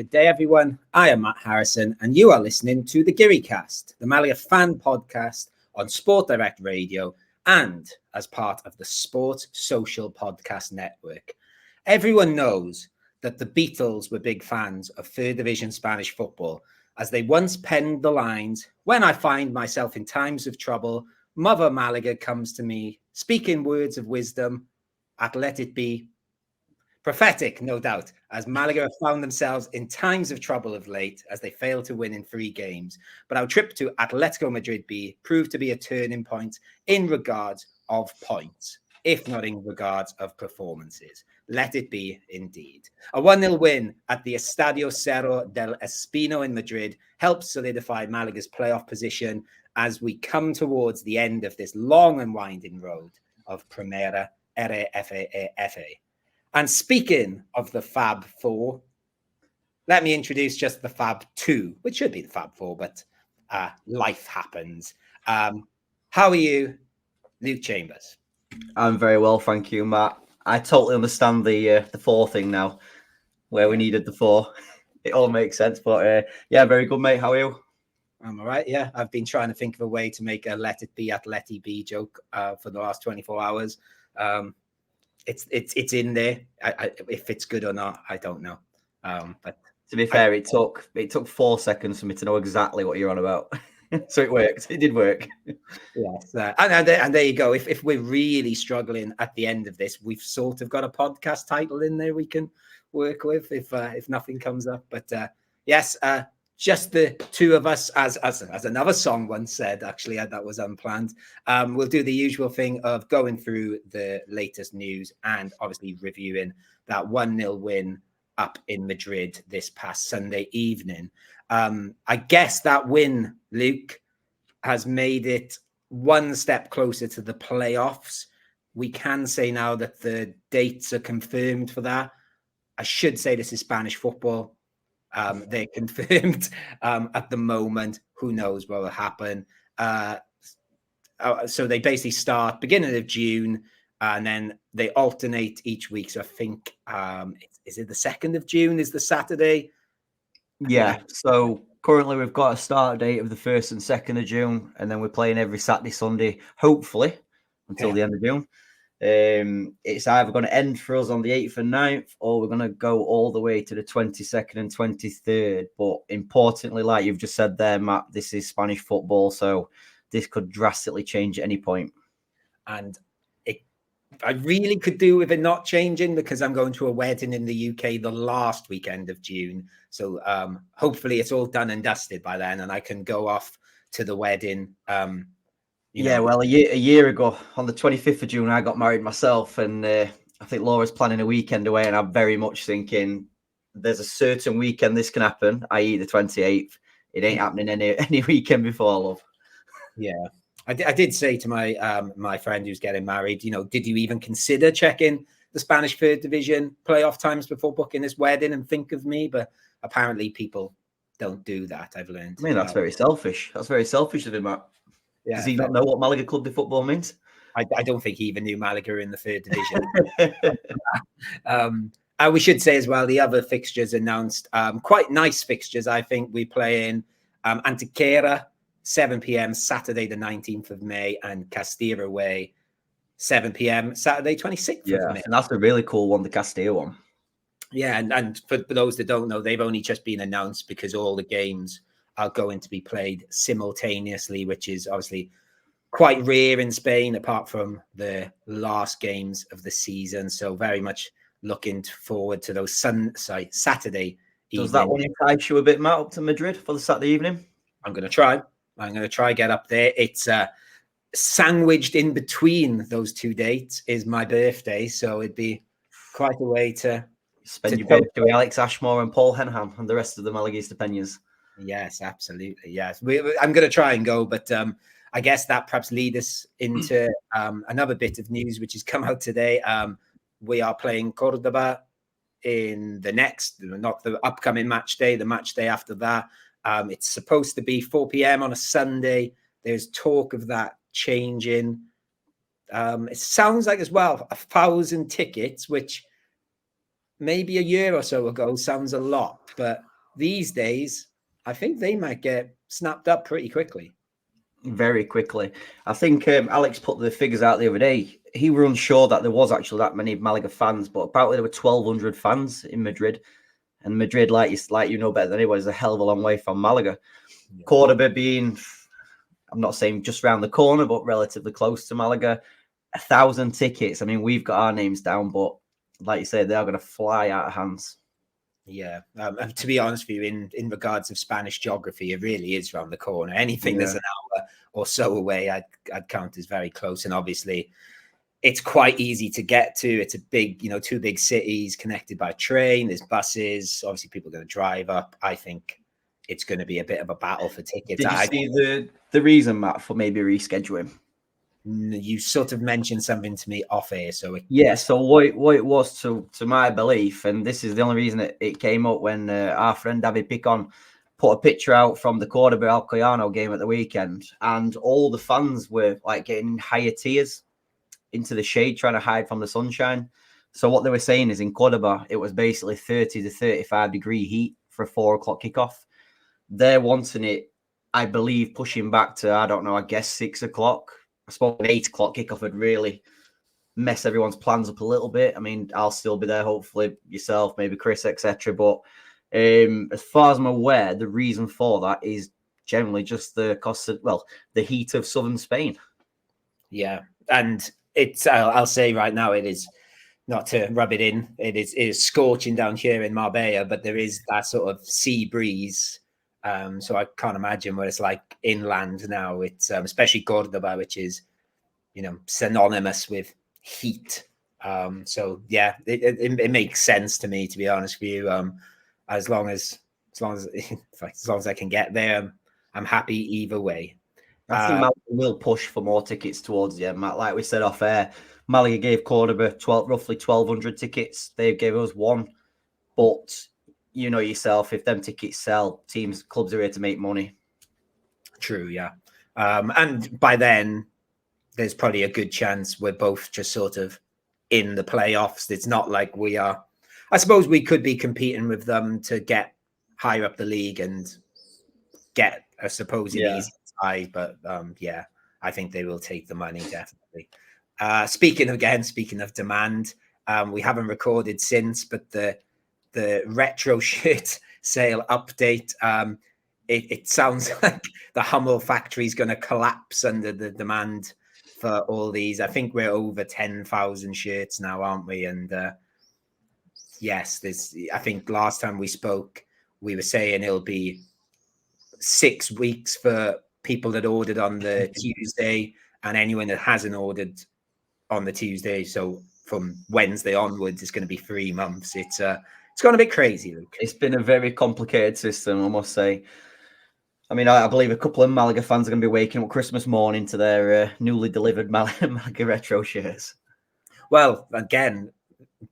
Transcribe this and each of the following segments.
Good day, everyone. I am Matt Harrison, and you are listening to the Cast, the Malaga fan podcast on Sport Direct Radio and as part of the Sport Social Podcast Network. Everyone knows that the Beatles were big fans of third division Spanish football, as they once penned the lines, "When I find myself in times of trouble, Mother Malaga comes to me, speaking words of wisdom, let it be." Prophetic, no doubt, as Malaga have found themselves in times of trouble of late as they failed to win in 3 games. But our trip to Atletico Madrid B proved to be a turning point in regards of points, if not in regards of performances. Let it be indeed. A 1-0 win at the Estadio Cerro del Espino in Madrid helps solidify Malaga's playoff position as we come towards the end of this long and winding road of Primera RFEF. And speaking of the Fab Four, let me introduce just the Fab Two, which should be the Fab Four, but life happens. How are you, Luke Chambers? I'm very well, thank you, Matt. I totally understand the 4 thing now, where we needed the 4. It all makes sense, but yeah, very good, mate. How are you? I'm all right, yeah. I've been trying to think of a way to make a let it be Atleti B joke for the last 24 hours. It's in there. If it's good or not, I don't know. But to be fair, it took 4 seconds for me to know exactly what you're on about. So it worked. It did work. Yes, and there you go. If we're really struggling at the end of this, we've sort of got a podcast title in there we can work with if nothing comes up. But yes, just the 2 of us, as another song once said. Actually, that was unplanned. We'll do the usual thing of going through the latest news and obviously reviewing that 1-0 win up in Madrid this past Sunday evening. I guess that win, Luke, has made it one step closer to the playoffs. We can say now that the dates are confirmed for that. I should say this is Spanish football. They're confirmed at the moment. Who knows what will happen? So they basically start beginning of June, and then they alternate each week. So I think, is it the 2nd of June is the Saturday? Yeah. So currently we've got a start date of the 1st and 2nd of June, and then we're playing every Saturday, Sunday, hopefully, until the end of June. It's either going to end for us on the 8th and 9th, or we're going to go all the way to the 22nd and 23rd. But importantly, like you've just said there, Matt, this is Spanish football, so this could drastically change at any point. And I really could do with it not changing, because I'm going to a wedding in the UK the last weekend of June. So hopefully it's all done and dusted by then, and I can go off to the wedding. Well, a year ago, on the 25th of June, I got married myself, and I think Laura's planning a weekend away, and I'm very much thinking there's a certain weekend this can happen, i.e. the 28th. It ain't happening any weekend before, love. Yeah. I did say to my friend who's getting married, did you even consider checking the Spanish 3rd division playoff times before booking this wedding and think of me? But apparently people don't do that, I've learned. I mean, that's very selfish. That's very selfish of him, Matt. Yeah, does he not know what Malaga Club de Football means? I don't think he even knew Malaga in the 3rd division. We should say as well, the other fixtures announced, quite nice fixtures, I think. We play in Antequera, 7 p.m. Saturday, the 19th of May, and Castilla away, 7 p.m. Saturday, 26th of May. And that's a really cool one, the Castilla one. Yeah, and for those that don't know, they've only just been announced because all the games are going to be played simultaneously, which is obviously quite rare in Spain, apart from the last games of the season. So very much looking forward to those Saturday evening. Does that one entice you a bit, Matt, up to Madrid for the Saturday evening? I'm going to try get up there. It's sandwiched in between those 2 dates is my birthday, so it'd be quite a way to spend your birthday with Alex Ashmore and Paul Henham and the rest of the Malaguista Peñas. Yes, absolutely. Yes, I'm going to try and go, but I guess that perhaps lead us into another bit of news which has come out today. We are playing Cordoba in the next, not the upcoming match day, the match day after that. It's supposed to be 4 p.m. on a Sunday. There's talk of that changing. It sounds like as well 1,000 tickets, which maybe a year or so ago sounds a lot, but these days, I think they might get snapped up pretty quickly. Very quickly. I think Alex put the figures out the other day. He were unsure that there was actually that many Malaga fans, but apparently there were 1,200 fans in Madrid. And Madrid, like you know better than anyone, is a hell of a long way from Malaga. Yeah. Cordoba being, I'm not saying just around the corner, but relatively close to Malaga. 1,000 tickets. I mean, we've got our names down, but like you said, they are going to fly out of hands. Yeah, to be honest with you, in regards of Spanish geography, it really is around the corner. Anything that's an hour or so away, I'd count as very close. And obviously, it's quite easy to get to. It's a big, two big cities connected by train. There's buses. Obviously, people are going to drive up. I think it's going to be a bit of a battle for tickets. Did you see the reason, Matt, for maybe rescheduling? You sort of mentioned something to me off air, so so what it was to my belief, and this is the only reason it came up when our friend David Picon put a picture out from the Cordoba Alcoyano game at the weekend, and all the fans were like getting higher tiers into the shade, trying to hide from the sunshine. So what they were saying is in Cordoba, it was basically 30 to 35 degree heat for a 4 o'clock kickoff. They're wanting it, I believe, pushing back to, I don't know, I guess 6 o'clock. I suppose an 8 o'clock kickoff would really mess everyone's plans up a little bit. I mean, I'll still be there, hopefully, yourself, maybe Chris, etc. But as far as I'm aware, the reason for that is generally just the cost of, the heat of southern Spain. Yeah, and it's, I'll say right now, it is, not to rub it in, it is scorching down here in Marbella, but there is that sort of sea breeze. So I can't imagine what it's like inland now. It's especially Cordoba, which is, synonymous with heat. So yeah, it makes sense to me, to be honest with you. As long as I can get there, I'm happy either way. I think Malaga will push for more tickets towards the end, Matt. Like we said off air, Malaga gave Cordoba roughly 1,200 tickets. They gave us one, but you know yourself, if them tickets sell, clubs are here to make money. True, yeah. And by then, there's probably a good chance we're both just sort of in the playoffs. It's not like we are. I suppose we could be competing with them to get higher up the league and get a supposed easy tie. But I think they will take the money, definitely. Speaking of demand, we haven't recorded since, but the retro shirt sale update, it sounds like the Hummel factory is going to collapse under the demand for all these. I think we're over 10,000 shirts now, aren't we? And yes, I think last time we spoke, we were saying it'll be 6 weeks for people that ordered on the Tuesday and anyone that hasn't ordered on the Tuesday. So from Wednesday onwards, it's going to be 3 months. It's gone a bit crazy, Luke. It's been a very complicated system, I must say. I mean, I believe a couple of Malaga fans are going to be waking up Christmas morning to their newly delivered Malaga retro shirts. Well, again,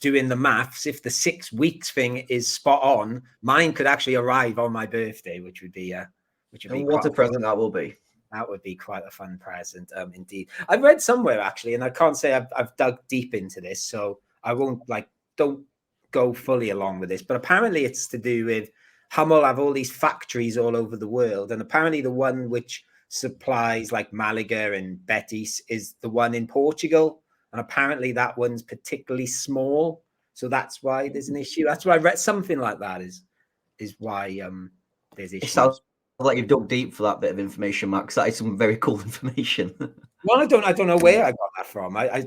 doing the maths, if the 6 weeks thing is spot on, mine could actually arrive on my birthday, which would be what a present that will be. That would be quite a fun present, indeed. I've read somewhere actually, and I can't say I've dug deep into this, so I won't don't go fully along with this. But apparently, it's to do with Hummel have all these factories all over the world, and apparently the one which supplies like Malaga and Betis is the one in Portugal, and apparently that one's particularly small, so that's why there's an issue. That's why I read something like that is why there's issues. It sounds like you've dug deep for that bit of information, Max. That is some very cool information. Well, I don't know where I got that from. I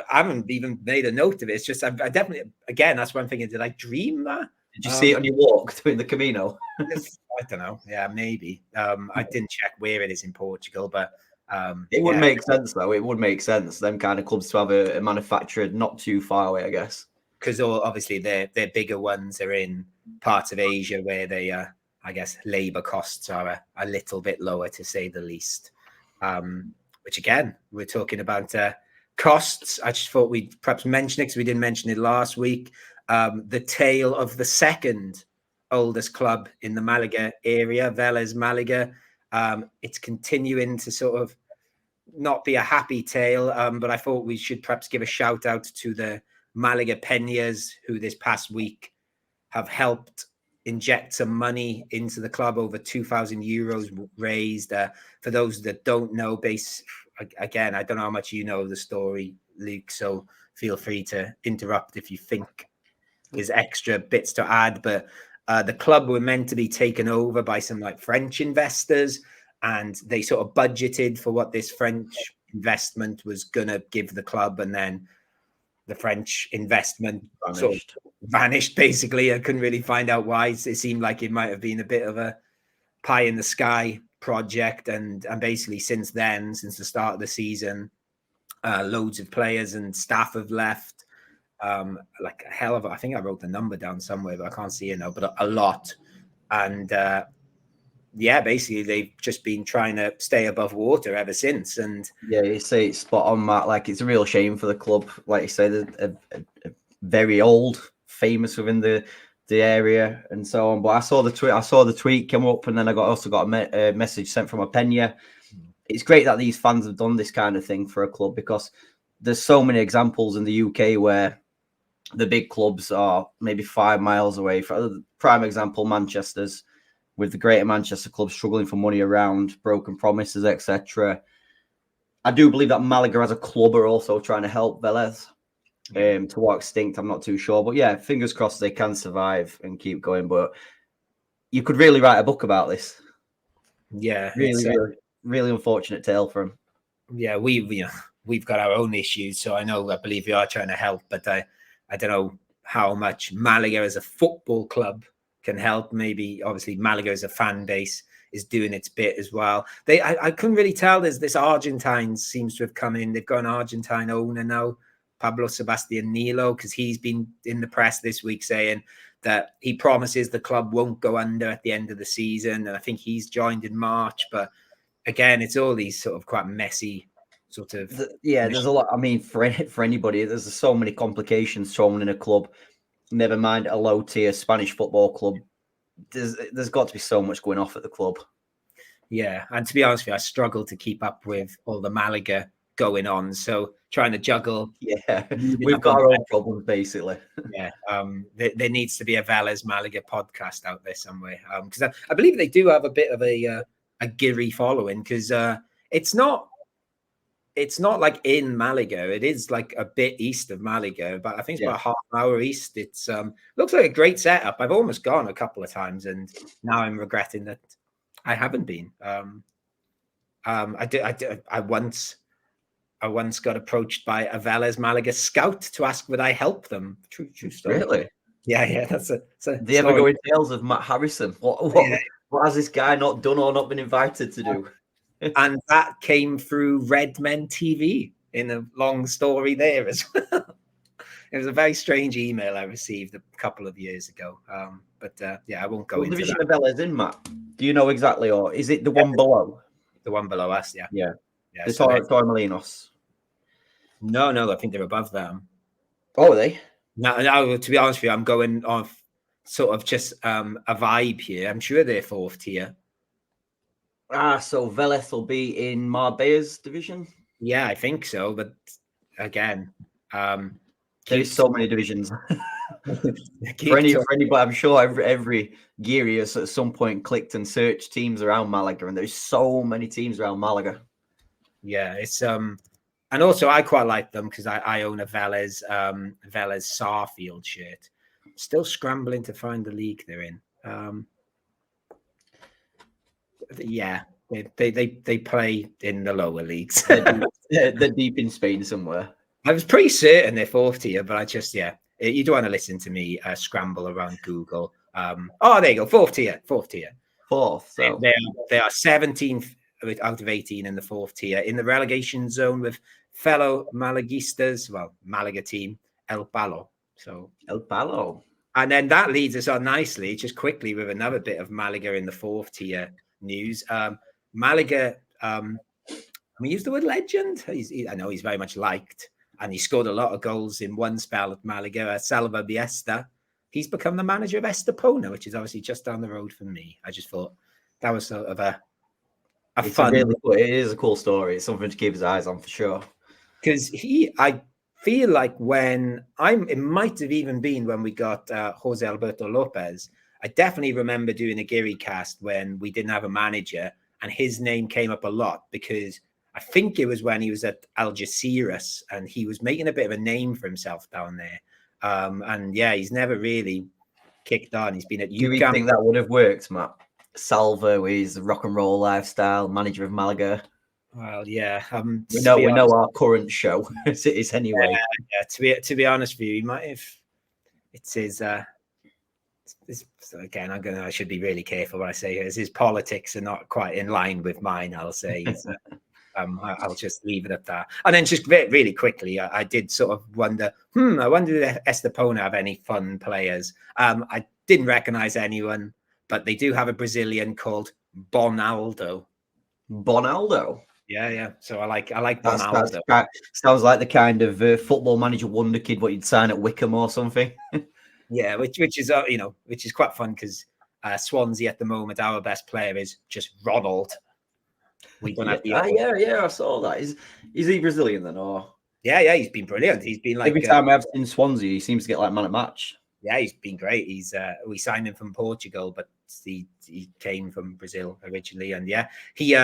haven't even made a note of it. It's just I definitely, again, that's what I'm thinking. Did I dream that? Did you see it on your walk doing the Camino? I don't know. Yeah, maybe. I didn't check where it is in Portugal, but it would make sense though. It would make sense. Them kind of clubs to have a manufacturer not too far away, I guess. Because obviously their bigger ones are in parts of Asia where they I guess labor costs are a little bit lower, to say the least. Which again, we're talking about costs. I just thought we'd perhaps mention it because we didn't mention it last week. The tale of the second oldest club in the Malaga area, Vélez Malaga. It's continuing to sort of not be a happy tale, but I thought we should perhaps give a shout out to the Malaga Peñas, who this past week have helped inject some money into the club, over 2,000 euros raised. For those that don't know, again, I don't know how much you know of the story, Luke, so feel free to interrupt if you think there's extra bits to add. But the club were meant to be taken over by some like French investors, and they sort of budgeted for what this French investment was going to give the club, and then the French investment sort of vanished, basically. I couldn't really find out why. It seemed like it might have been a bit of a pie in the sky project, and basically since then, since the start of the season, loads of players and staff have left. Like a hell of I think I wrote the number down somewhere, but I can't see it now, but a lot. And yeah, basically they've just been trying to stay above water ever since. And yeah, you say it's spot on, Matt. Like, it's a real shame for the club. Like you said, a very old, famous within the area and so on. But I saw the tweet come up, and then I also got a message sent from a Pena. It's great that these fans have done this kind of thing for a club, because there's so many examples in the UK where the big clubs are maybe 5 miles away. For prime example, Manchester's, with the Greater Manchester club struggling for money around broken promises, etc. I do believe that Malaga as a club are also trying to help Velez. To what extent, I'm not too sure. But yeah, fingers crossed they can survive and keep going. But you could really write a book about this. Yeah, really unfortunate tale for him. Yeah, we've got our own issues, so I believe we are trying to help, but I don't know how much Malaga as a football club can help. Maybe, obviously, Malaga as a fan base is doing its bit as well. I couldn't really tell. There's this Argentine seems to have come in. They've got an Argentine owner now, Pablo Sebastian Nilo, because he's been in the press this week saying that he promises the club won't go under at the end of the season. And I think he's joined in March. But again, it's all these sort of quite messy sort of... There's a lot. I mean, for anybody, there's so many complications thrown in a club. Never mind a low-tier Spanish football club. There's got to be so much going off at the club. Yeah, and to be honest with you, I struggle to keep up with all the Malaga going on. So trying to juggle... Yeah, we've got our own problems, basically. Yeah, there needs to be a Velez Malaga podcast out there somewhere. Because I believe they do have a bit of a Giri following, because it's not like in Malaga. It is like a bit east of Malaga, but I think it's about half an hour east. It's looks like a great setup. I've almost gone a couple of times, and now I'm regretting that I haven't been. I once got approached by a Velez Malaga scout to ask would I help them. True story. Really? Yeah. That's a Do you ever go in tales of Matt Harrison? What has this guy not done or not been invited to do? And that came through Red Men TV in a long story there as well. It was a very strange email I received a couple of years ago. But I won't go into division that. of Velez in, Matt? Do you know exactly, or is it the one below? The one below us, yeah. The Torremolinos. No, I think they're above them. Oh, are they? No, to be honest with you, I'm going off sort of just a vibe here. I'm sure they're 4th tier. So Velez will be in Marbella's division? Yeah, I think so. But again, there's so many divisions. for anybody, I'm sure every Giri has at some point clicked and searched teams around Malaga, and there's so many teams around Malaga. Yeah, it's and also I quite like them because I own a Velez Sarfield shirt. Still scrambling to find the league they're in. Yeah, they play in the lower leagues. They're deep in Spain somewhere. I was pretty certain they're 4th tier, but I just you don't want to listen to me scramble around Google. There you go, 4th tier. Fourth. So they are 17th out of 18 in the 4th tier, in the relegation zone with fellow Malaguistas, Malaga team El Palo. So El Palo. And then that leads us on nicely, just quickly, with another bit of Malaga in the 4th tier news. Malaga, we use the word legend. I know he's very much liked, and he scored a lot of goals in one spell at Malaga. Salva Biesta, he's become the manager of Estepona, which is obviously just down the road from me. I just thought that was sort of a fun. It is a cool story. It's something to keep his eyes on for sure. Because I feel like it might have even been when we got Jose Alberto Lopez, I definitely remember doing a Geary cast when we didn't have a manager, and his name came up a lot because I think it was when he was at Algeciras and he was making a bit of a name for himself down there. And yeah, he's never really kicked on. He's been at Do you UCAM. think that would have worked, Matt? Salva with his rock and roll lifestyle, manager of Malaga. Well, yeah. We know our current show as it is anyway. Yeah, to be honest with you, he might have. It's his. So again, I should be really careful when I say it. His politics are not quite in line with mine. I'll say. I'll just leave it at that. And then just really quickly, I did sort of wonder. I wonder if Estepona have any fun players. I didn't recognize anyone, but they do have a Brazilian called Bonaldo. Bonaldo. Yeah. So I like Bonaldo. Sounds like the kind of football manager wonder kid what you'd sign at Wickham or something. Yeah, which is which is quite fun because Swansea at the moment, our best player is just Ronald. We don't have the I saw that. Is he Brazilian then, or? Yeah, he's been brilliant. He's been like every time I've seen Swansea, he seems to get like man at match. Yeah, he's been great. He's we signed him from Portugal, but he came from Brazil originally, and yeah, he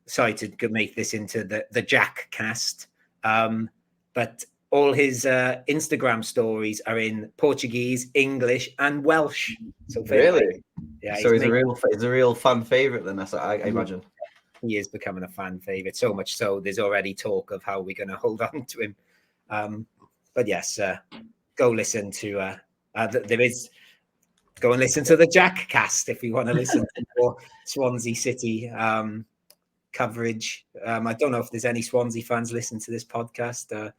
sorry to make this into the Jack cast, but all his Instagram stories are in Portuguese, English, and Welsh. So really, yeah. So he's a real fan favorite then. I imagine he is becoming a fan favorite. So much so, there's already talk of how we're going to hold on to him. But yes, go listen to. There is. Go and listen to the Jack cast if you want to listen to more Swansea City coverage. I don't know if there's any Swansea fans listening to this podcast.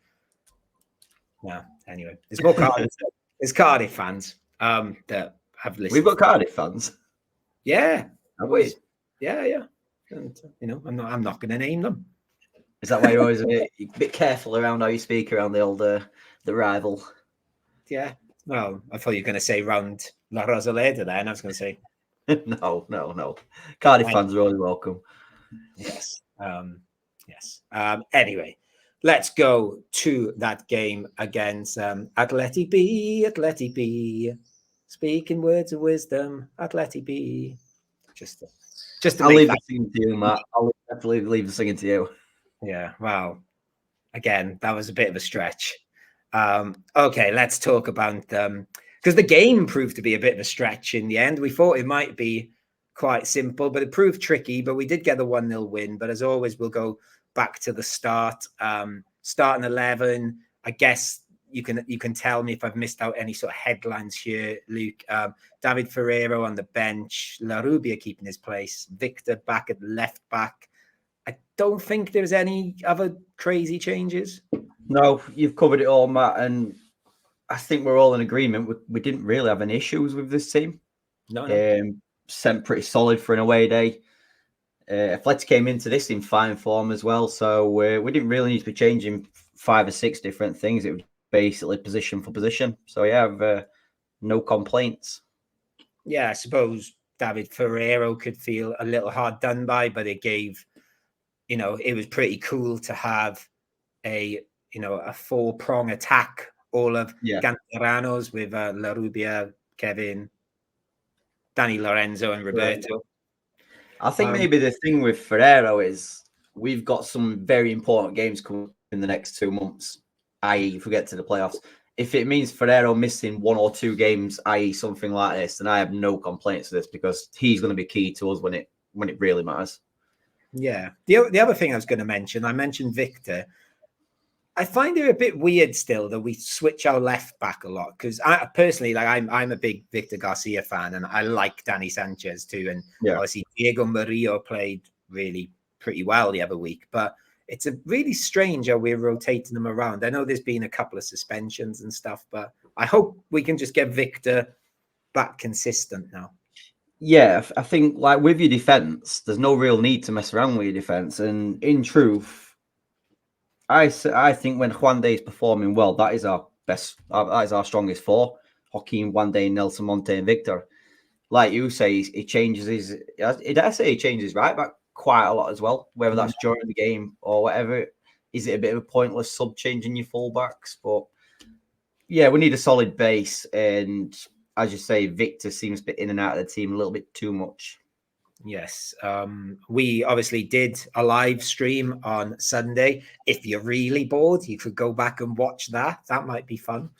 No, anyway, there's more Cardiff. There's Cardiff fans that have listened. We've got Cardiff fans. Yeah, have we? Yeah. And I'm not going to name them. Is that why you're always a bit careful around how you speak around the rival? Yeah. Well, I thought you were going to say round La Rosaleda there, and I was going to say no. Cardiff fans are always welcome. Yes. Yes. Anyway. Let's go to that game against Atleti B. Speaking words of wisdom, Atleti B. Just I'll leave the singing to you, Matt. I'll definitely leave the singing to you. Yeah, well, again, that was a bit of a stretch. Okay, let's talk about because the game proved to be a bit of a stretch in the end. We thought it might be quite simple, but it proved tricky. But we did get the 1-0 win. But as always, we'll go back to the start. Starting 11. I guess you can tell me if I've missed out any sort of headlines here, Luke. David Ferreiro on the bench, Larrubia keeping his place, Victor back at left back. I don't think there's any other crazy changes. No, you've covered it all, Matt, and I think we're all in agreement. We didn't really have any issues with this team. No. Sent pretty solid for an away day. Atleti came into this in fine form as well, so we didn't really need to be changing 5 or 6 different things. It was basically position for position. So yeah, I've no complaints. Yeah, I suppose David Ferreiro could feel a little hard done by, but it gave, it was pretty cool to have a 4-prong attack, all of Canteranos with Larrubia, Kevin, Danny Lorenzo, and Roberto. I think maybe the thing with Ferreiro is we've got some very important games coming in the next 2 months, i.e. if we get to the playoffs. If it means Ferreiro missing 1 or 2 games, i.e. something like this, then I have no complaints with this because he's going to be key to us when it really matters. Yeah. The other thing I was going to mention, I mentioned Victor. I find it a bit weird still that we switch our left back a lot because I personally, I'm a big Victor Garcia fan and I like Danny Sanchez too. And obviously Diego Murillo played really pretty well the other week, but it's a really strange how we're rotating them around. I know there's been a couple of suspensions and stuff, but I hope we can just get Victor back consistent now. Yeah, I think like with your defense, there's no real need to mess around with your defense. And in truth, I think when Juande is performing well, that is our best. That is our strongest 4. Joaquin, Juande, Nelson Monte, and Victor. Like you say, he changes his. I say he changes his right back quite a lot as well. Whether that's during the game or whatever. Is it a bit of a pointless sub changing your fullbacks? But yeah, we need a solid base, and as you say, Victor seems to be in and out of the team a little bit too much. Yes. We obviously did a live stream on Sunday. If you're really bored, you could go back and watch that. That might be fun.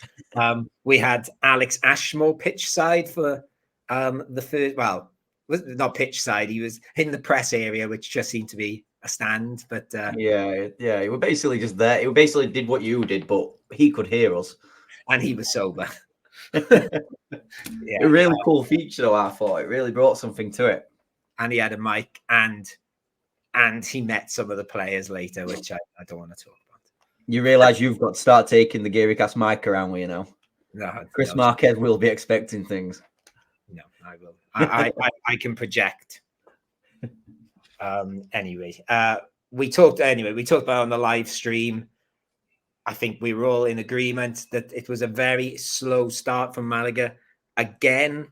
We had Alex Ashmore pitch side for the first, well, not pitch side. He was in the press area, which just seemed to be a stand. But yeah, he was basically just there. He basically did what you did, but he could hear us. And he was sober. A really cool feature, though, I thought. It really brought something to it. And he had a mic, and he met some of the players later, which I don't want to talk about. You realise you've got to start taking the GearyCast mic around with you now. No, Chris Marquez will be expecting things. No, I will. I can project. Anyway, we talked about on the live stream. I think we were all in agreement that it was a very slow start from Malaga. Again,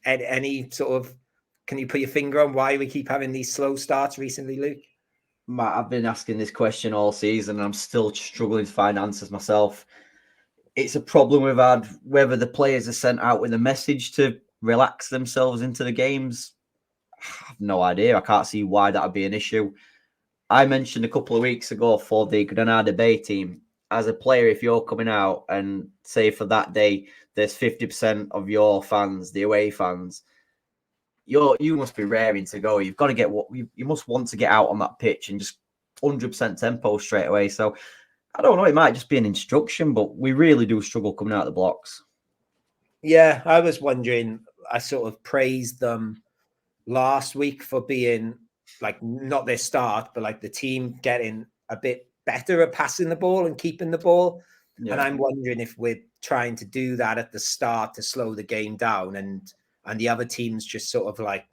any sort of, can you put your finger on why we keep having these slow starts recently, Luke? Matt, I've been asking this question all season, and I'm still struggling to find answers myself. It's a problem we've had, whether the players are sent out with a message to relax themselves into the games. I have no idea. I can't see why that would be an issue. I mentioned a couple of weeks ago for the Granada Bay team, as a player, if you're coming out and say for that day, there's 50% of your fans, the away fans, you must be raring to go. You've got to get you must want to get out on that pitch and just 100% tempo straight away. So I don't know. It might just be an instruction, but we really do struggle coming out of the blocks. Yeah, I was wondering. I sort of praised them last week for being like not their start, but like the team getting a bit better at passing the ball and keeping the ball. Yeah. And I'm wondering if we're trying to do that at the start to slow the game down, and the other teams just sort of like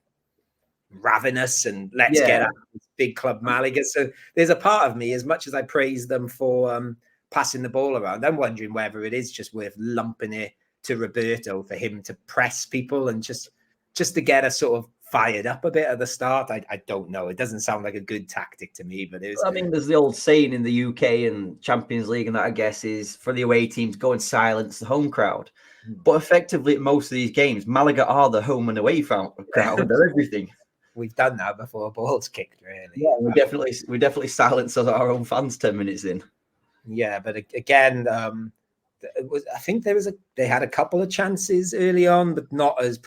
ravenous and let's get at this big club Malaga. So there's a part of me, as much as I praise them for passing the ball around, I'm wondering whether it is just worth lumping it to Roberto for him to press people and just to get us sort of fired up a bit at the start. I don't know. It doesn't sound like a good tactic to me, but it was. I mean, there's the old saying in the UK and Champions League, and that I guess is for the away team to go and silence the home crowd. But effectively, at most of these games, Malaga are the home and away crowd. They're everything. We've done that before. Ball's kicked, really. Yeah, we definitely silence our own fans 10 minutes in. Yeah, but again, I think they had a couple of chances early on, but not as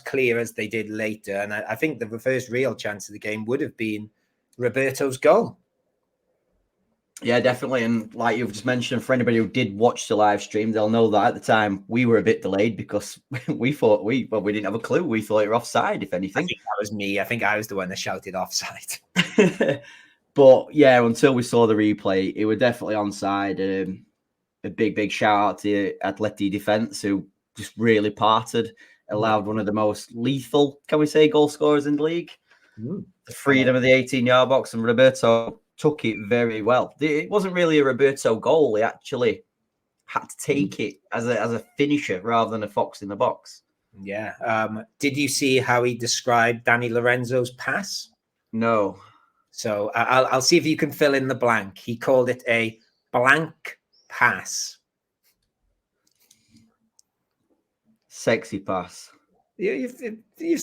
clear as they did later. And I think the first real chance of the game would have been Roberto's goal. Yeah, definitely. And like you've just mentioned, for anybody who did watch the live stream, they'll know that at the time we were a bit delayed because we thought we didn't have a clue. We thought it were offside, if anything. I think that was me. I think I was the one that shouted offside. But yeah, until we saw the replay, it was definitely onside. A big shout out to Atleti defense, who just really parted, allowed one of the most lethal, can we say, goal scorers in the league. The freedom of the 18-yard box, and Roberto took it very well. It wasn't really a Roberto goal. He actually had to take it as a finisher rather than a fox in the box. Yeah. Did you see how he described Danny Lorenzo's pass? No. So I'll see if you can fill in the blank. He called it a blank pass. Sexy pass. You're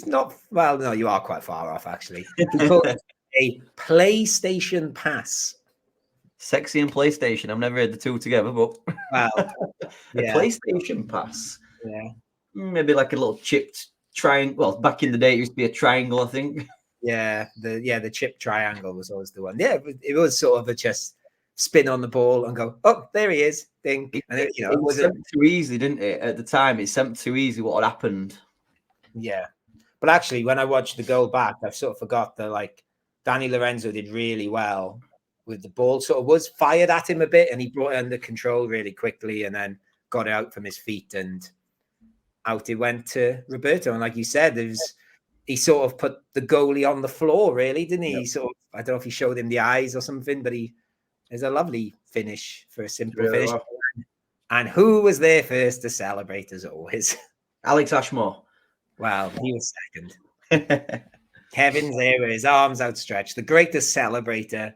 not, well, no, you are quite far off, actually. He called it a PlayStation pass. Sexy and PlayStation. I've never heard the two together, but well, a PlayStation pass. Yeah. Maybe like a little chipped triangle. Well, back in the day, it used to be a triangle, I think. Yeah, the chip triangle was always the one. Yeah, it was sort of a just spin on the ball and go, oh, there he is, ding. And it wasn't too easy, didn't it? At the time, it seemed too easy what had happened. Yeah, but actually, when I watched the goal back, I sort of forgot that like Danny Lorenzo did really well with the ball. Sort of was fired at him a bit, and he brought it under control really quickly, and then got it out from his feet, and out it went to Roberto. And like you said, he sort of put the goalie on the floor, really, didn't he? Yep. He sort of, I don't know if he showed him the eyes or something, but there's a lovely finish for a simple finish. Well. And who was there first to celebrate, as always? Alex Ashmore. Well, he was second. Kevin's there with his arms outstretched, the greatest celebrator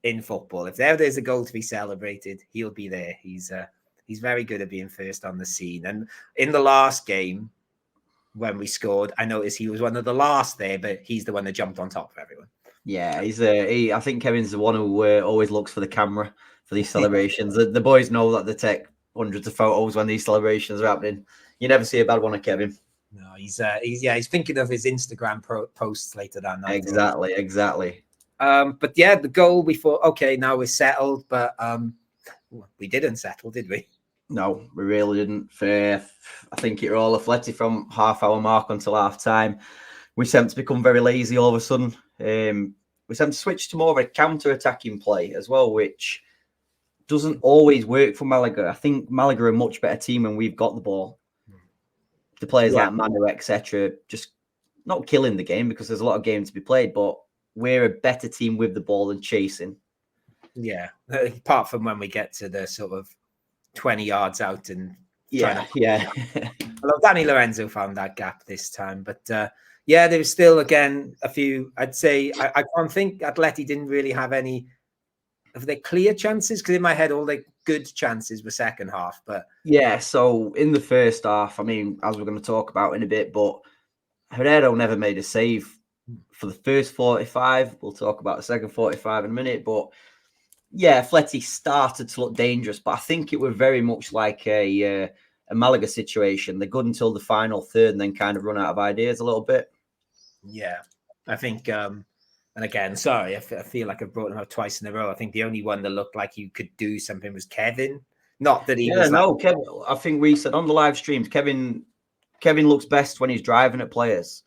in football. If there's a goal to be celebrated, he'll be there. He's He's very good at being first on the scene. And in the last game, when we scored, I noticed he was one of the last there, but he's the one that jumped on top of everyone. Yeah, I think Kevin's the one who always looks for the camera for these celebrations. The boys know that they take hundreds of photos when these celebrations are happening. You never see a bad one of Kevin. No, he's thinking of his Instagram posts later that night. Exactly. But yeah, the goal, we thought, okay, now we're settled, but we didn't settle, did we? No, we really didn't. I think it was all Atleti from half-hour mark until half-time. We seemed to become very lazy all of a sudden. We seemed to switch to more of a counter-attacking play as well, which doesn't always work for Malaga. I think Malaga are a much better team when we've got the ball. The players like Manu, etc., just not killing the game because there's a lot of games to be played, but we're a better team with the ball than chasing. Yeah, apart from when we get to the sort of 20 yards out and Although Danny Lorenzo found that gap this time, but there was still again a few. I'd say I can't think Atleti didn't really have any of their clear chances, because in my head all the good chances were second half. But yeah, so in the first half, I mean, as we're going to talk about in a bit, but Herrero never made a save for the first 45. We'll talk about the second 45 in a minute, but yeah, Atleti started to look dangerous, but I think it was very much like a Malaga situation. They're good until the final third and then kind of run out of ideas a little bit. Yeah, I think, and again, sorry, I feel like I've brought him up twice in a row. I think the only one that looked like he could do something was Kevin. Not that he was. Kevin, I think we said on the live streams, Kevin looks best when he's driving at players.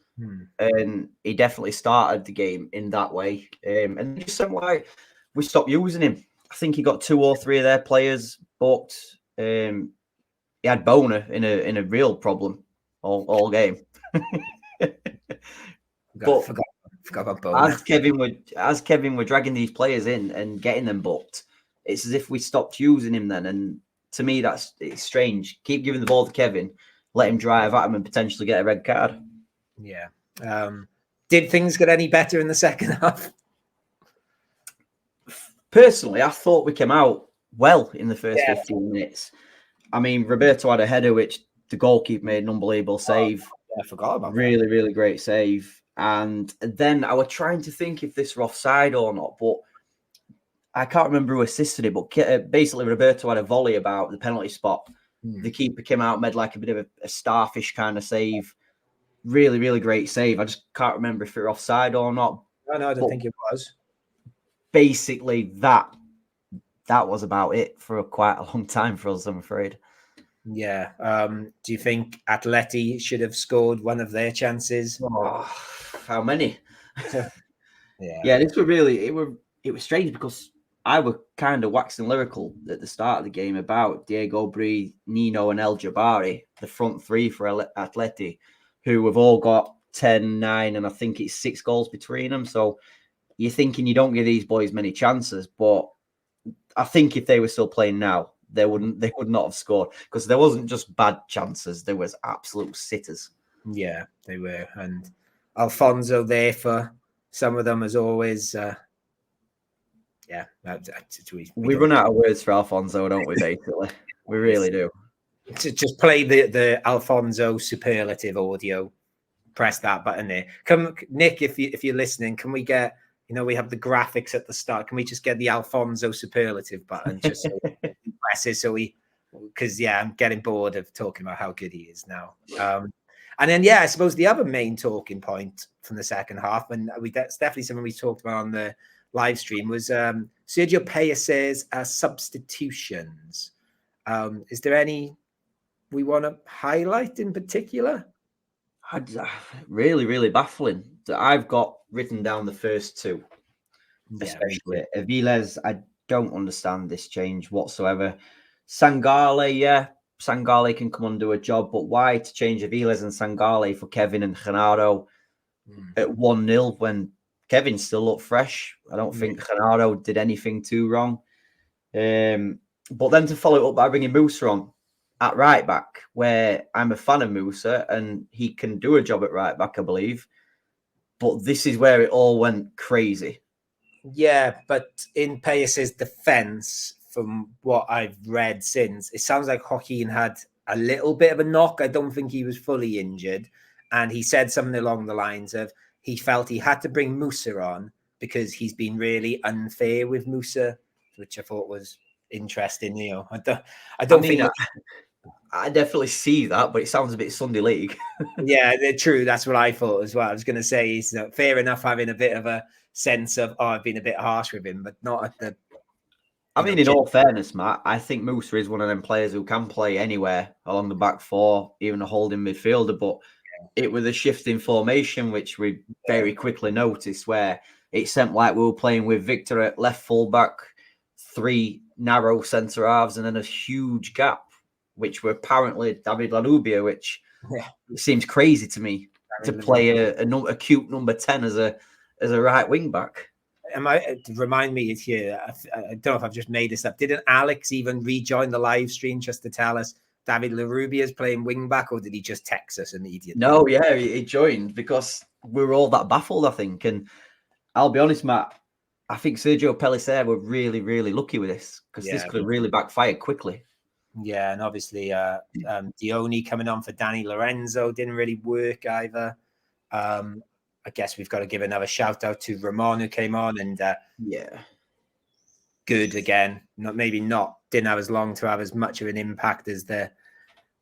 And he definitely started the game in that way. And just something like we stopped using him. I think he got 2 or 3 of their players booked. He had Bona in a real problem all game. Forgot about Bona. As Kevin were dragging these players in and getting them booked, it's as if we stopped using him then. And to me, it's strange. Keep giving the ball to Kevin, let him drive at him and potentially get a red card. Yeah. Did things get any better in the second half? Personally, I thought we came out well in the first 15 minutes. I mean, Roberto had a header, which the goalkeeper made an unbelievable save. I forgot about that. Really great save. And then I was trying to think if this were offside or not, but I can't remember who assisted it. But basically, Roberto had a volley about the penalty spot. The keeper came out, made like a bit of a starfish kind of save. Really great save. I just can't remember if it were offside or not. No, I don't think it was. Basically, that was about it for quite a long time for us, I'm afraid. Yeah. Do you think Atleti should have scored one of their chances? Oh, how many? Yeah. This was really it was strange because I was kind of waxing lyrical at the start of the game about Diego Bri, Nino, and El Jabari, the front three for Atleti, who have all got 10, 9, and I think it's 6 goals between them. So you're thinking you don't give these boys many chances, but I think if they were still playing now, they would not have scored, because there wasn't just bad chances, there was absolute sitters. Yeah, they were. And Alfonso there for some of them, as always. We run out of words for Alfonso, don't we, basically? We really do. To just play the Alfonso superlative audio, press that button there. Come, Nick, if you're listening, can we get, we have the graphics at the start. Can we just get the Alfonso superlative button just so we press it? Because I'm getting bored of talking about how good he is now. And then, I suppose the other main talking point from the second half, and that's definitely something we talked about on the live stream, was Sergio Pellicet's substitutions. Is there any we want to highlight in particular? Really baffling. I've got written down the first 2, especially Aviles. I don't understand this change whatsoever. Sangale, Sangale can come and do a job, but why to change Aviles and Sangale for Kevin and Genaro at 1-0 when Kevin still looked fresh? I don't think Genaro did anything too wrong. But then to follow it up by bringing Musa on at right back, where I'm a fan of Musa and he can do a job at right back, I believe. But this is where it all went crazy. Yeah, but in Pellicet's defense, from what I've read since, it sounds like Joaquin had a little bit of a knock. I don't think he was fully injured. And he said something along the lines of he felt he had to bring Musa on because he's been really unfair with Musa, which I thought was interesting. I don't think. I definitely see that, but it sounds a bit Sunday League. Yeah, they're true. That's what I thought as well. I was going to say he's fair enough having a bit of a sense of, I've been a bit harsh with him, but not at the. I mean, in all fairness, Matt, I think Musa is one of them players who can play anywhere along the back four, even a holding midfielder. But it was a shift in formation, which we very quickly noticed, where it seemed like we were playing with Victor at left fullback, 3 narrow centre halves, and then a huge gap, which were apparently David Lanubia, which seems crazy to me to play a cute number 10 as a right wing back. Remind me here. I don't know if I've just made this up. Didn't Alex even rejoin the live stream just to tell us David Larubia is playing wing back, or did he just text us immediately? No, yeah, he joined because we were all that baffled, I think. And I'll be honest, Matt, I think Sergio Pellicer were really, really lucky with this because this could have really backfired quickly. Yeah, and obviously Dione coming on for Danny Lorenzo didn't really work either. I guess we've got to give another shout out to Ramon who came on and good again. Didn't have as long to have as much of an impact as the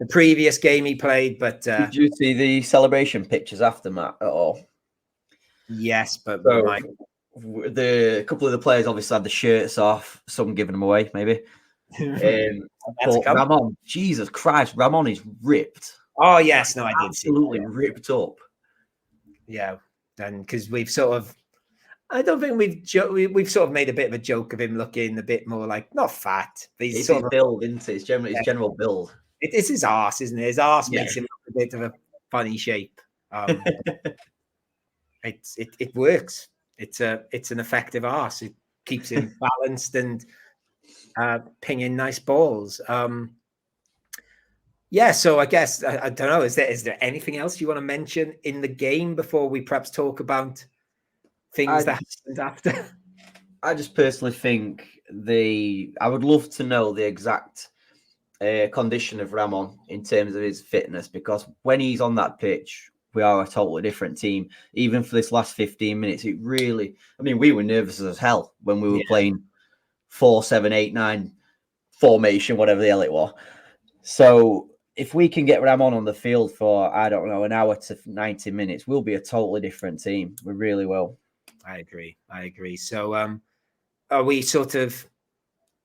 previous game he played. But did you see the celebration pictures after, Matt, at all? Yes, but a couple of the players obviously had the shirts off, some giving them away, maybe. But Ramon, Jesus Christ, Ramon is ripped. Oh yes, no, I did see absolutely ripped up. Yeah, and because we've sort of, I don't think we've sort of made a bit of a joke of him looking a bit more like not fat, but he's sort of build, isn't it? His general build. It is his arse, isn't it? His arse makes him look a bit of a funny shape. It works. It's an effective arse. It keeps him balanced and pinging nice balls. So I guess I don't know. Is there anything else you want to mention in the game before we perhaps talk about things that happened after? I just personally think I would love to know the exact condition of Ramon in terms of his fitness, because when he's on that pitch, we are a totally different team. Even for this last 15 minutes, we were nervous as hell when we were playing 4-7-8-9 formation, whatever the hell it was. So if we can get Ramon on the field for, I don't know, an hour to 90 minutes, we'll be a totally different team. We really will. I agree. So are we sort of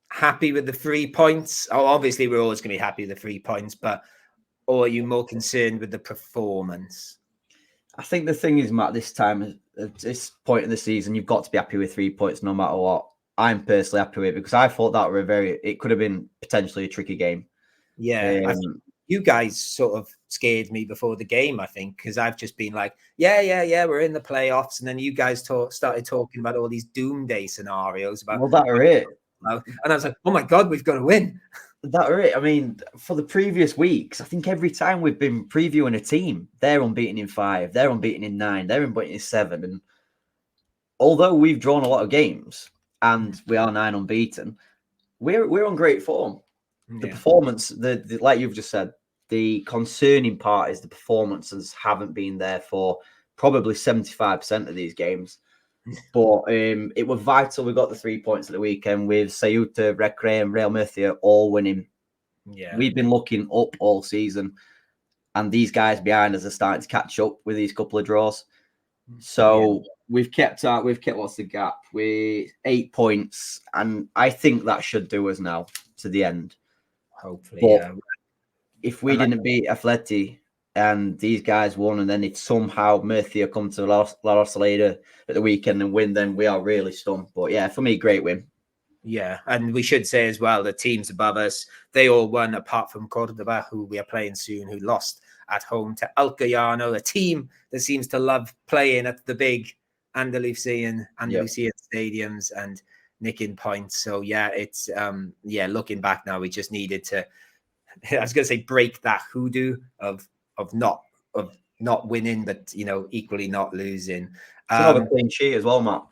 happy with the 3 points? Oh, obviously, we're always going to be happy with the 3 points, or are you more concerned with the performance? I think the thing is, Matt, this time, at this point in the season, you've got to be happy with 3 points no matter what. I'm personally happy with it because I thought that it could have been potentially a tricky game. Yeah, I think you guys sort of scared me before the game, I think, because I've just been like, yeah, we're in the playoffs. And then you guys started talking about all these doomsday scenarios. Well, that are it. And I was like, oh my God, we've got to win. That are it. I mean, for the previous weeks, I think every time we've been previewing a team, they're unbeaten in 5, they're unbeaten in 9, they're unbeaten in 7. And although we've drawn a lot of games and we are 9 unbeaten, we're on great form. The performance, the like you've just said, the concerning part is the performances haven't been there for probably 75% of these games. But it was vital we got the 3 points at the weekend with Ceuta, Recre and Real Murcia all winning. Yeah, we've been looking up all season, and these guys behind us are starting to catch up with these couple of draws. So we've kept what's the gap? We're 8 points, and I think that should do us now to the end. Hopefully, but if we didn't beat Atleti and these guys won, and then if somehow Murcia come to La Rosaleda at the weekend and win, then we are really stunned. But yeah, for me, great win. Yeah, and we should say as well, the teams above us, they all won apart from Cordoba, who we are playing soon, who lost at home to Alcoyano, a team that seems to love playing at the big Andalusian stadiums and nicking points. So yeah, it's looking back now, we just needed to, I was going to say, break that hoodoo of not winning, but equally not losing. It's another clean sheet as well, Matt.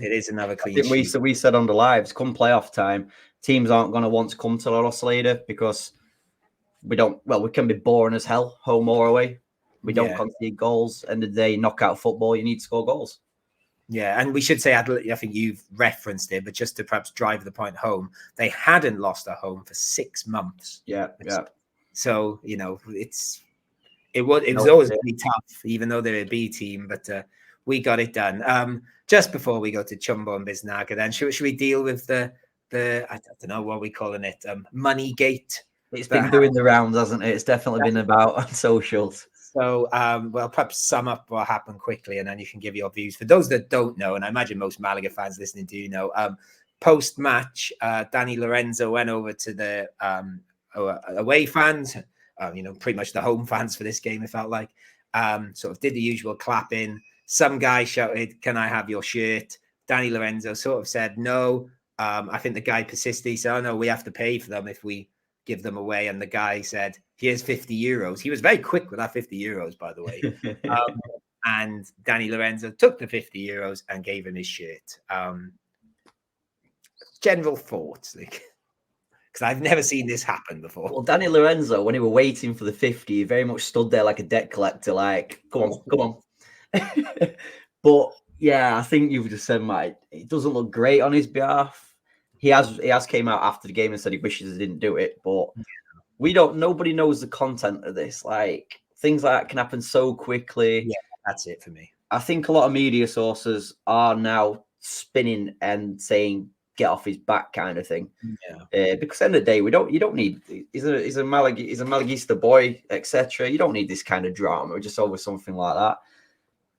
It is another clean sheet. We said on the lives, come playoff time, teams aren't going to want to come to La Rosaleda because we can be boring as hell, home or away. We don't concede goals. End of the day, knockout football, you need to score goals. Yeah, and we should say, I think you've referenced it, but just to perhaps drive the point home, they hadn't lost at home for 6 months. Yeah. So, it was always really tough, even though they're a B team, but we got it done. Just before we go to Chumbo and Biznaga, then should we deal with the I don't know what we're calling it, money gate? It's been doing the rounds, hasn't it? It's definitely been about on socials. So, perhaps sum up what happened quickly, and then you can give your views. For those that don't know, and I imagine most Malaga fans listening do know, post-match, Danny Lorenzo went over to the away fans, pretty much the home fans for this game, it felt like, sort of did the usual clapping. Some guy shouted, "Can I have your shirt?" Danny Lorenzo sort of said, no. I think the guy persisted. He said, "Oh, no, we have to pay for them if we give them away." And the guy said, "Here's 50 euros. He was very quick with that 50 euros, by the way. And Danny Lorenzo took the 50 euros and gave him his shirt. General thoughts, because I've never seen this happen before. Well, Danny Lorenzo, when he were waiting for the 50, he very much stood there like a debt collector, like, come on. But yeah, I think you've just said, Mike, it doesn't look great on his behalf. He has came out after the game and said he wishes he didn't do it, but nobody knows the content of this. Like, things like that can happen so quickly. Yeah, that's it for me. I think a lot of media sources are now spinning and saying get off his back kind of thing. Yeah. Because at the end of the day, you don't need he's a Malaguista boy, etc. You don't need this kind of drama just over something like that.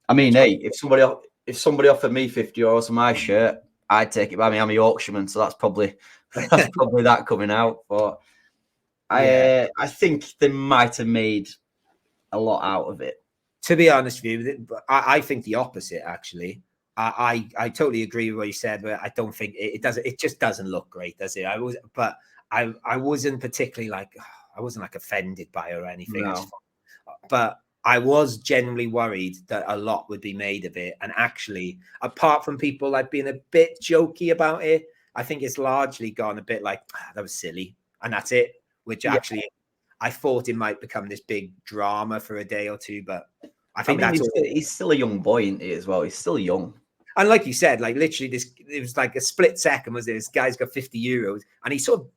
I mean, hey, if somebody offered me 50 euros for my shirt, I'd take it by me. I'm a Yorkshireman, so that's probably that coming out. But I think they might have made a lot out of it. To be honest with you, I think the opposite, actually. I totally agree with what you said, but I don't think it does. It just doesn't look great, does it? I wasn't particularly I wasn't offended by it or anything. No. But I was genuinely worried that a lot would be made of it. And actually, apart from people being a bit jokey about it, I think it's largely gone a bit that was silly. And that's it, which actually I thought it might become this big drama for a day or two. But I think he's still a young boy, isn't he, as well? He's still young. And like you said, literally it was like a split second, was it? This guy's got 50 euros and he sort of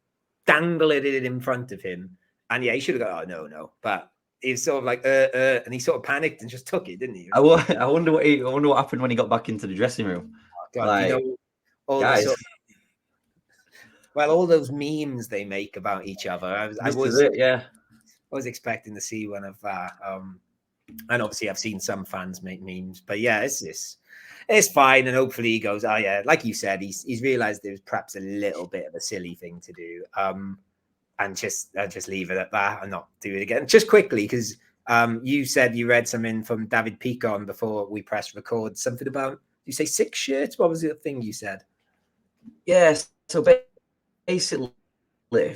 dangled it in front of him. And yeah, he should have gone, "Oh, no. But he was sort of and he sort of panicked and just took it, didn't he? I wonder what happened when he got back into the dressing room. Oh, God, guys. All those memes they make about each other. I was expecting to see one of that. And obviously I've seen some fans make memes, but yeah, it's fine. And hopefully he goes, "Oh yeah," like you said, he's realized it was perhaps a little bit of a silly thing to do. And just leave it at that and not do it again. Just quickly, because you said you read something from David Picon before we pressed record, something about, you say 6 shirts? What was the thing you said? Yes. So basically,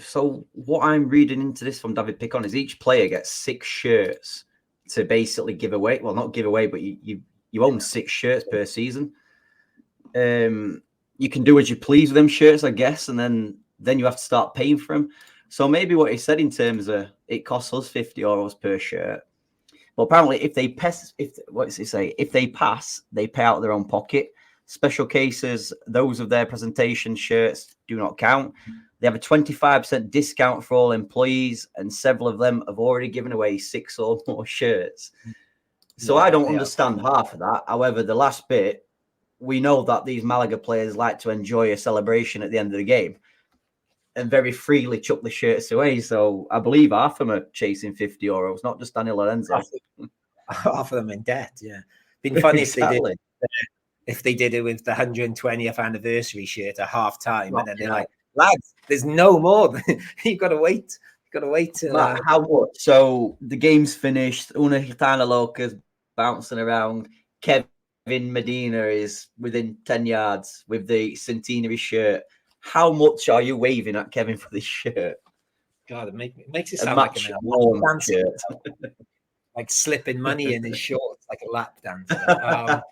so what I'm reading into this from David Picon is each player gets 6 shirts to basically give away. Well, not give away, but you own 6 shirts per season. You can do as you please with them shirts, I guess, and then you have to start paying for them. So maybe what he said in terms of it costs us 50 euros per shirt. Well, apparently if they pass, they pay out of their own pocket. Special cases, those of their presentation shirts do not count. They have a 25% discount for all employees, and several of them have already given away 6 or more shirts. So I don't understand half of that. However, the last bit, we know that these Malaga players like to enjoy a celebration at the end of the game and very freely chuck the shirts away. So I believe half of them are chasing 50 euros, not just Danny Lorenzo. Half of them in debt, yeah. Been funny if they did it with the 120th anniversary shirt at half time, and then they're like, "Lads, there's no more. You've got to wait. You've got to wait till how much?" So the game's finished. Una Gitana Loca's bouncing around. Kevin Medina is within 10 yards with the centenary shirt. How much are you waving at Kevin for this shirt? God, it makes it sound like a warm shirt. Like slipping money in his shorts, like a lap dancer.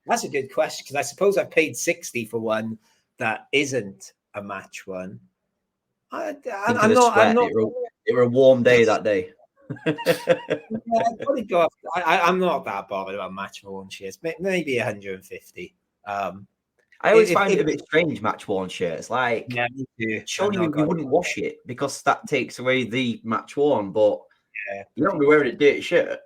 That's a good question, because I suppose I paid 60 for one, that isn't a match one. I'm not. It were a warm day that day. I'd probably go off. I'm not that bothered about match worn shirts. Maybe 150. I always find it a bit strange, match worn shirts. Like, yeah, me too. Surely you wouldn't wash it because that takes away the match worn, but you don't be wearing a dirty shirt.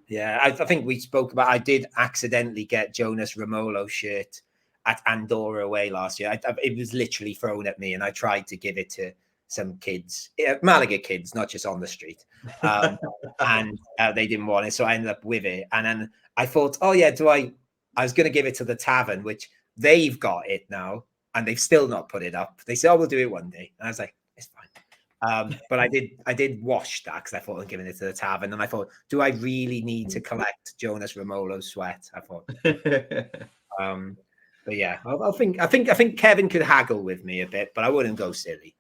Yeah, I think we spoke about. I did accidentally get Jonas Romolo's shirt at Andorra away last year. It was literally thrown at me, and I tried to give it to some kids, Malaga kids, not just on the street, and they didn't want it, so I ended up with it. And then I thought, oh yeah, I was going to give it to the tavern, which they've got it now, and they've still not put it up. They said, oh, we'll do it one day, and I was like, it's fine. But I did wash that because I thought I'm giving it to the tavern, and I thought, do I really need to collect Jonas Romolo's sweat? I thought, but yeah, I think Kevin could haggle with me a bit, but I wouldn't go silly.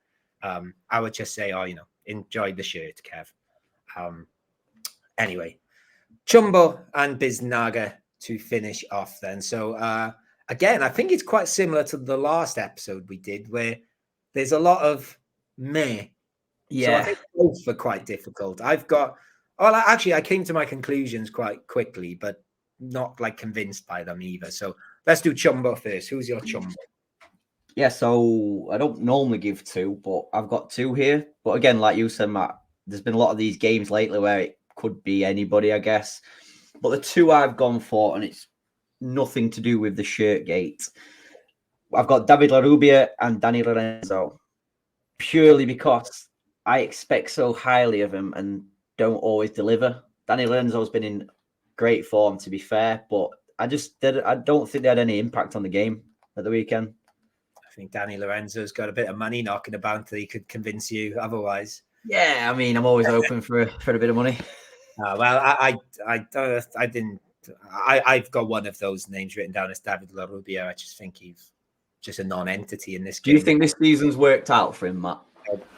I would just say, oh, enjoy the shirt, Kev. Anyway, Chumbo and Biznaga to finish off then. So again, I think it's quite similar to the last episode we did, where there's a lot of meh. Yeah. So I think both were quite difficult. I came to my conclusions quite quickly, but not like convinced by them either. So let's do Chumbo first. Who's your Chumbo? Yeah, so I don't normally give two, but I've got two here. But again, like you said, Matt, there's been a lot of these games lately where it could be anybody, I guess. But the two I've gone for, and it's nothing to do with the shirt gate, I've got David Larrubia and Danny Lorenzo, purely because I expect so highly of him and don't always deliver. Danny Lorenzo's been in great form, to be fair, but I don't think they had any impact on the game at the weekend. I think Danny Lorenzo's got a bit of money knocking about that he could convince you otherwise. Yeah, I mean, I'm always open for a bit of money. Well, I didn't. I've got one of those names written down as David Larrubia. I just think he's just a non-entity in this game. Do you think this season's worked out for him, Matt?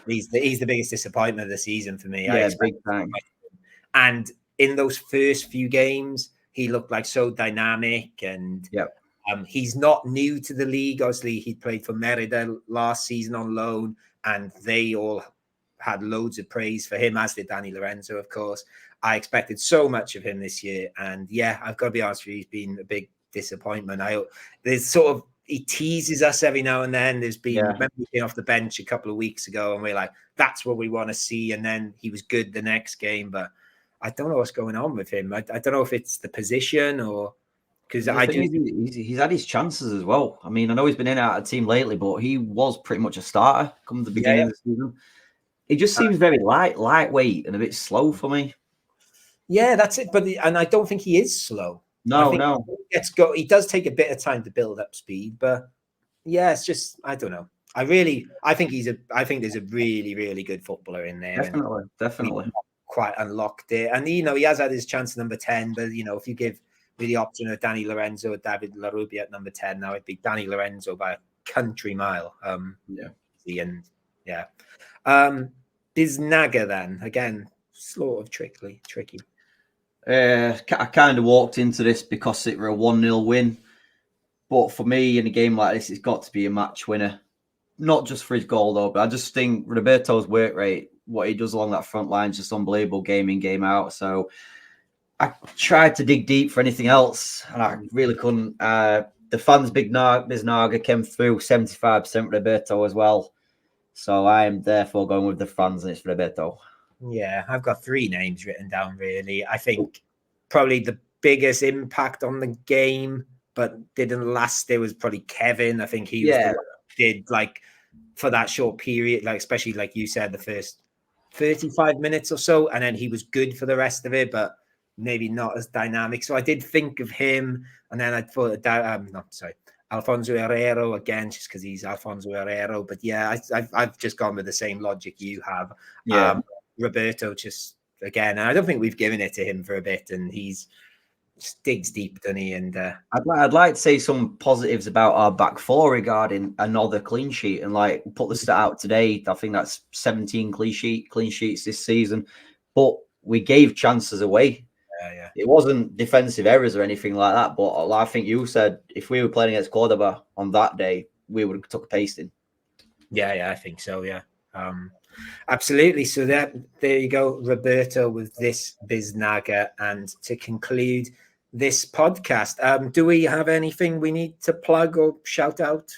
He's the biggest disappointment of the season for me. Yeah, big time. And in those first few games, he looked like so dynamic, and he's not new to the league. Obviously, he played for Merida last season on loan, and they all had loads of praise for him, as did Danny Lorenzo, of course. I expected so much of him this year, and yeah, I've got to be honest with you, he's been a big disappointment. He teases us every now and then. There's been, remember he came off the bench a couple of weeks ago, and we're like, that's what we want to see. And then he was good the next game, but I don't know what's going on with him. I don't know if it's the position or because he's had his chances as well. I mean, I know he's been in and out of the team lately, but he was pretty much a starter come the beginning of the season. He just seems very lightweight and a bit slow for me. Yeah, that's it. And I don't think he is slow. No. He does take a bit of time to build up speed, but yeah, it's just I don't know. I think there's a really, really good footballer in there. Definitely. Quite unlocked it. And he has had his chance at number 10, but if you give me the option of Danny Lorenzo or David Larrubia at number 10, now it'd be Danny Lorenzo by a country mile. Biznaga then again, sort of tricky. I kind of walked into this because it were a 1-0 win. But for me, in a game like this, it's got to be a match winner. Not just for his goal, though, but I just think Roberto's work rate, what he does along that front line, is just unbelievable game in, game out. So I tried to dig deep for anything else, and I really couldn't. The fans, Biznaga came through 75% Roberto as well. So I am therefore going with the fans, and it's Roberto. Yeah, I've got 3 names written down, really. I think probably the biggest impact on the game, but didn't last, there was probably Kevin. I think he was the one who did, like, for that short period, like, especially, like you said, the first 35 minutes or so, and then he was good for the rest of it, but maybe not as dynamic. So I did think of him, and then I thought, Alfonso Herrero again, just because he's Alfonso Herrero. But yeah, I've just gone with the same logic you have. Yeah. Roberto just again, I don't think we've given it to him for a bit, and he's just digs deep, doesn't he? And I'd like to say some positives about our back four regarding another clean sheet, and like put the stat out today. I think that's 17 clean sheets this season, but we gave chances away. Yeah. It wasn't defensive errors or anything like that, but I think you said if we were playing against Cordoba on that day, we would have took a pasting. Yeah, I think so. Yeah, absolutely. So there you go, Roberto, with this Biznaga. And to conclude this podcast, do we have anything we need to plug or shout out?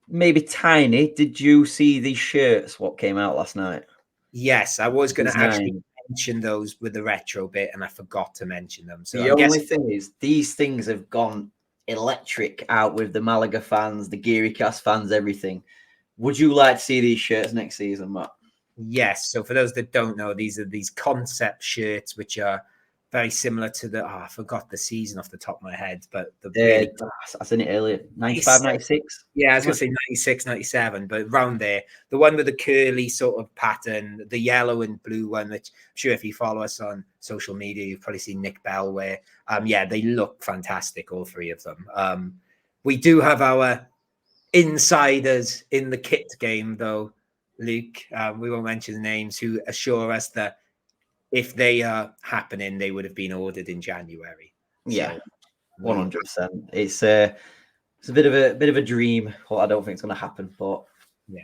Maybe tiny. Did you see these shirts? What came out last night? Yes, I was going to actually mention those with the retro bit, and I forgot to mention them. So the only thing is, these things have gone electric out with the Malaga fans, the GearyCast fans, everything. Would you like to see these shirts next season, Matt? Yes. So for those that don't know, these are these concept shirts, which are very similar to the, I forgot the season off the top of my head, but I seen it earlier, 95, 96. Yeah, I was going to say 96, 97, but around there. The one with the curly sort of pattern, the yellow and blue one, which I'm sure if you follow us on social media, you've probably seen Nick Bell wear. Yeah, they look fantastic, all three of them. We do have our insiders in the kit game, though, Luke. We won't mention the names, who assure us that if they are happening, they would have been ordered in January. Yeah, 100%. It's a bit of a dream. Well, I don't think it's going to happen, but yeah.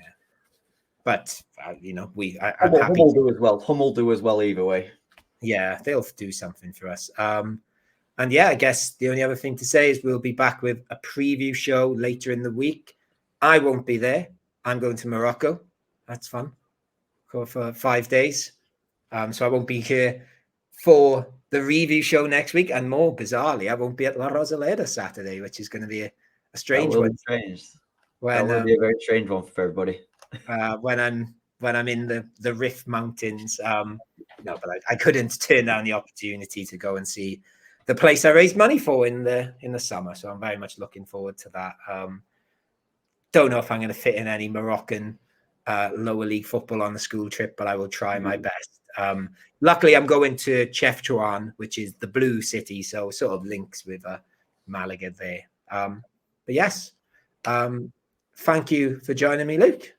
But I'm happy. Hummel do as well. Hummel do as well either way. Yeah, they'll do something for us. And yeah, I guess the only other thing to say is we'll be back with a preview show later in the week. I won't be there. I'm going to Morocco. That's fun. Go for 5 days. So I won't be here for the review show next week. And more bizarrely, I won't be at La Rosaleda Saturday, which is going to be a strange one. That will be a very strange one for everybody. When I'm in the Rift Mountains. No, but I couldn't turn down the opportunity to go and see the place I raised money for in the summer. So I'm very much looking forward to that. Don't know if I'm going to fit in any Moroccan lower league football on the school trip, but I will try my best. Luckily, I'm going to Chefchaouen, which is the blue city, so sort of links with Malaga there. But yes, thank you for joining me, Luke.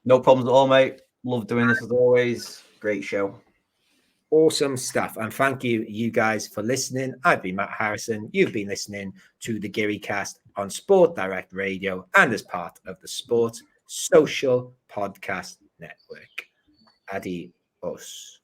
No problems at all, mate. Love doing this as always. Great show. Awesome stuff. And thank you guys, for listening. I've been Matt Harrison. You've been listening to the GearyCast on Sport Direct Radio and as part of the Sport Social Podcast Network. Adios.